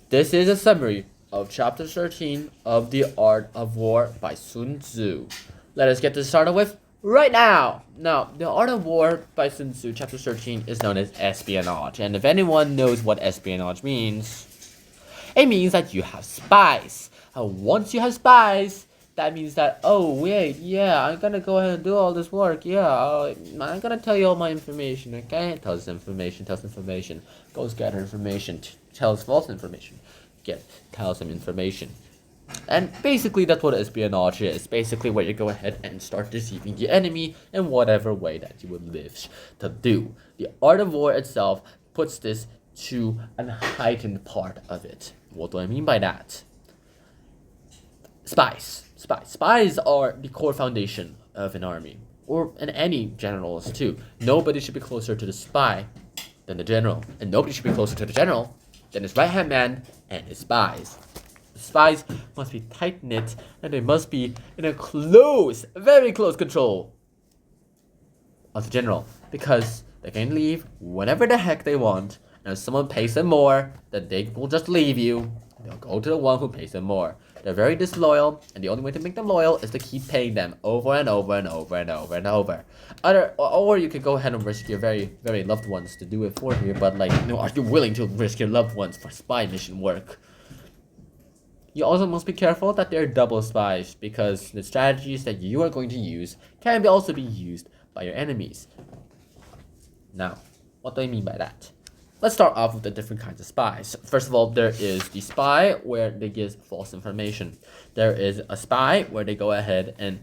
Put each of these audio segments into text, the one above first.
This is a summary of Chapter 13 of The Art of War by Sun-TZU. Let us get this started with right now. Now, The Art of War by Sun-TZU, Chapter 13, is known as Espionage. And if anyone knows what espionage means, it means that you have spies. And once you have spies, that means that, oh, wait, yeah, I'm gonna go ahead and do all this work. Yeah, I'm gonna tell you all my information, okay? Tells information, goes gather information, tells false information, tells them information. And basically, that's what espionage is. Basically, where you go ahead and start deceiving the enemy in whatever way that you would live to do. The Art of War itself puts this to a heightened part of it. What do I mean by that? Spies are the core foundation of an army, or in any generals too. Nobody should be closer to the spy than the general, and nobody should be closer to the general than his right-hand man and his spies. The spies must be tight-knit, and they must be in a close, very close control of the general, because they can leave whenever the heck they want, and if someone pays them more, then they will just leave you. They'll go to the one who pays them more. They're very disloyal, and the only way to make them loyal is to keep paying them over and over and over and over and over. Or you could go ahead and risk your very, very loved ones to do it for you, but are you willing to risk your loved ones for spy mission work? You also must be careful that they're double spies, because the strategies that you are going to use can also be used by your enemies. Now, what do I mean by that? Let's start off with the different kinds of spies. First of all, there is the spy where they give false information. There is a spy where they go ahead and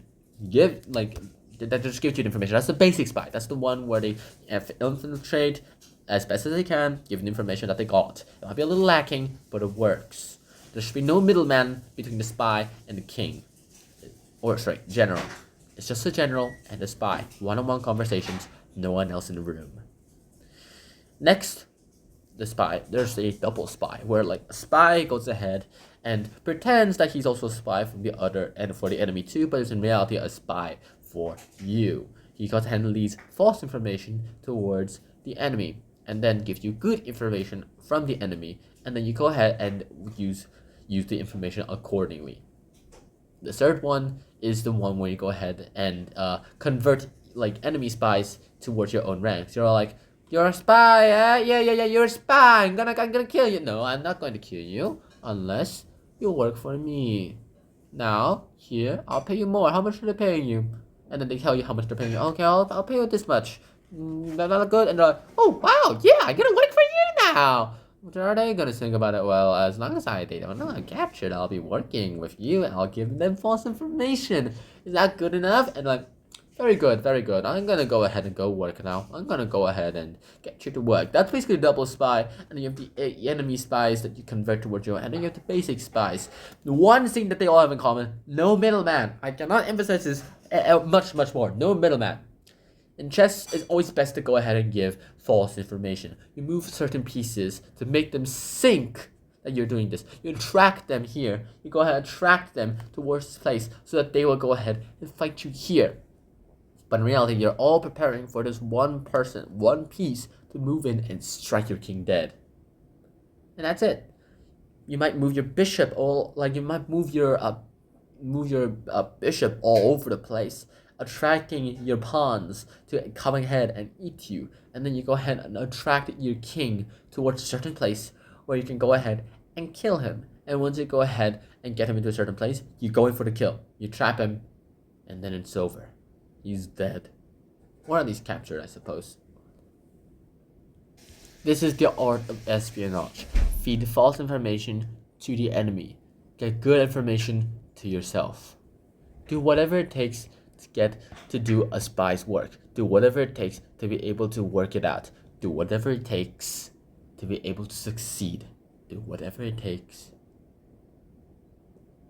give, that just gives you the information. That's the basic spy. That's the one where they infiltrate as best as they can, give the information that they got. It might be a little lacking, but it works. There should be no middleman between the spy and the king. General. It's just the general and the spy. One-on-one conversations, no one else in the room. Next, the spy. There's a double spy, where a spy goes ahead and pretends that he's also a spy from the other and for the enemy too, but is in reality a spy for you. He goes ahead and leads false information towards the enemy, and then gives you good information from the enemy, and then you go ahead and use the information accordingly. The third one is the one where you go ahead and convert enemy spies towards your own ranks. You're like, you're a spy, eh? Yeah, you're a spy. I'm gonna kill you. No, I'm not going to kill you unless you work for me. Now, here, I'll pay you more. How much are they paying you? And then they tell you how much they're paying you. Okay, I'll pay you this much. Not good. And they're like, oh, wow, yeah, I'm gonna work for you now. What are they gonna think about it? Well, as long as they don't know I'm captured, I'll be working with you and I'll give them false information. Is that good enough? And very good, very good. I'm gonna go ahead and go work now. I'm gonna go ahead and get you to work. That's basically double spy, and then you have the enemy spies that you convert towards you, and then you have the basic spies. The one thing that they all have in common: no middleman. I cannot emphasize this much more. No middleman. In chess, it's always best to go ahead and give false information. You move certain pieces to make them think that you're doing this. You attract them here. You go ahead and attract them towards this place so that they will go ahead and fight you here. But in reality, you're all preparing for this one person, one piece to move in and strike your king dead. And that's it. You might move your bishop you might move your bishop all over the place, attracting your pawns to come ahead and eat you. And then you go ahead and attract your king towards a certain place where you can go ahead and kill him. And once you go ahead and get him into a certain place, you go in for the kill. You trap him, and then it's over. He's dead. Or at least captured, I suppose. This is the art of espionage. Feed false information to the enemy. Get good information to yourself. Do whatever it takes to do a spy's work. Do whatever it takes to be able to work it out. Do whatever it takes to be able to succeed. Do whatever it takes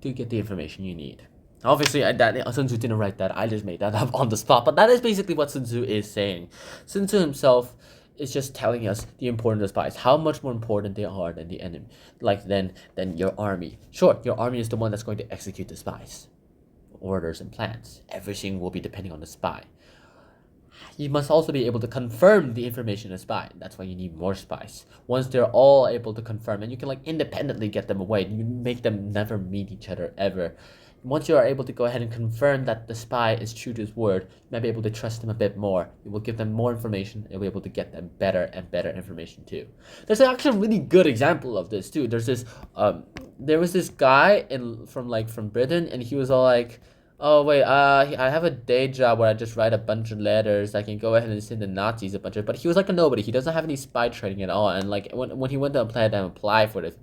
to get the information you need. Obviously, Sun-TZU didn't write that. I just made that up on the spot. But that is basically what Sun-TZU is saying. Sun-TZU himself is just telling us the importance of spies. How much more important they are than the enemy. Than your army. Sure, your army is the one that's going to execute the spies. Orders and plans. Everything will be depending on the spy. you must also be able to confirm the information in a spy. That's why you need more spies. Once they're all able to confirm, and you can like independently get them away, you make them never meet each other ever. Once you are able to go ahead and confirm that the spy is true to his word, you might be able to trust them a bit more. You will give them more information, and you'll be able to get them better and better information too. There's actually a really good example of this too. There was this guy from Britain, and he was all like, "Oh wait, I have a day job where I just write a bunch of letters. I can go ahead and send the Nazis a bunch of." But he was like a nobody. He doesn't have any spy training at all. And like when he went to apply for this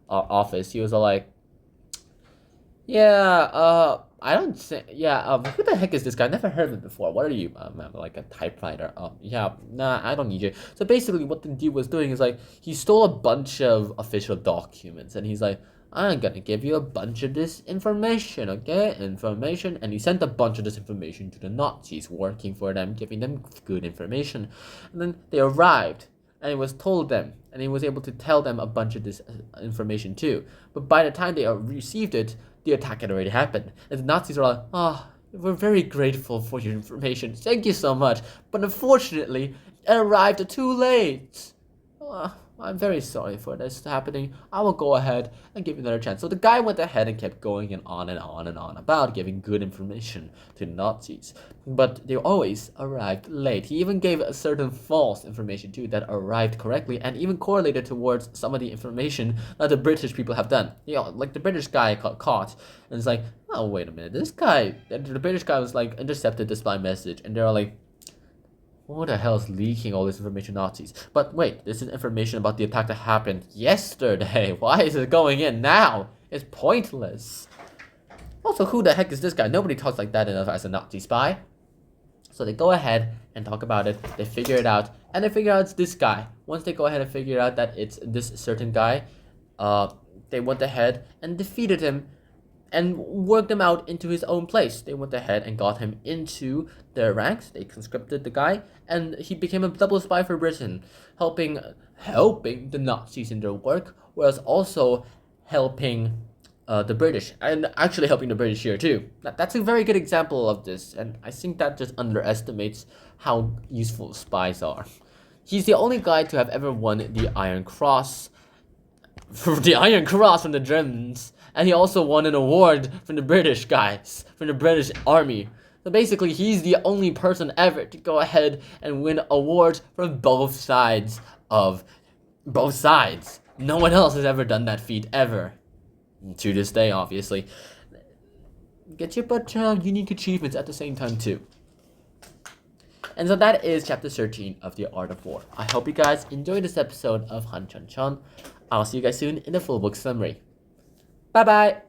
office, he was all like, "Yeah, I don't think. Yeah, who the heck is this guy? I never heard of him before. What are you? I'm like a typewriter. Yeah, nah, I don't need you." So basically, what the dude was doing is like he stole a bunch of official documents, and he's like, "I'm gonna give you a bunch of this information, okay? Information," and he sent a bunch of this information to the Nazis working for them, giving them good information, and then they arrived. And it was told them, and he was able to tell them a bunch of this information too. But by the time they received it, the attack had already happened. And the Nazis were like, "Oh, we're very grateful for your information. Thank you so much. But unfortunately, it arrived too late. I'm very sorry for this happening. I will go ahead and give you another chance." So the guy went ahead and kept going and on and on and on about giving good information to the Nazis. But they always arrived late. He even gave a certain false information too that arrived correctly and even correlated towards some of the information that the British people have done. Like the British guy got caught and it's like, "Oh, wait a minute. The British guy was like intercepted the spy message," and they're like, "Who the hell is leaking all this information to Nazis? But wait, this is information about the attack that happened yesterday. Why is it going in now? It's pointless." Also, who the heck is this guy? Nobody talks like that enough as a Nazi spy. So they go ahead and talk about it. They figure it out, and they figure out it's this guy. Once they go ahead and figure out that it's this certain guy, they went ahead and defeated him and worked him out into his own place. They went ahead and got him into their ranks. They conscripted the guy, and he became a double spy for Britain, helping the Nazis in their work, whereas also helping the British, and actually helping the British here too. That's a very good example of this, and I think that just underestimates how useful spies are. He's the only guy to have ever won the Iron Cross, from the Germans, and he also won an award from the British guys, from the British Army. So basically, he's the only person ever to go ahead and win awards from both sides. No one else has ever done that feat ever. To this day, obviously. Get your but unique achievements at the same time too. And so that is chapter 13 of The Art of War. I hope you guys enjoyed this episode of Han Chan Chan. I'll see you guys soon in the full book summary. Bye bye!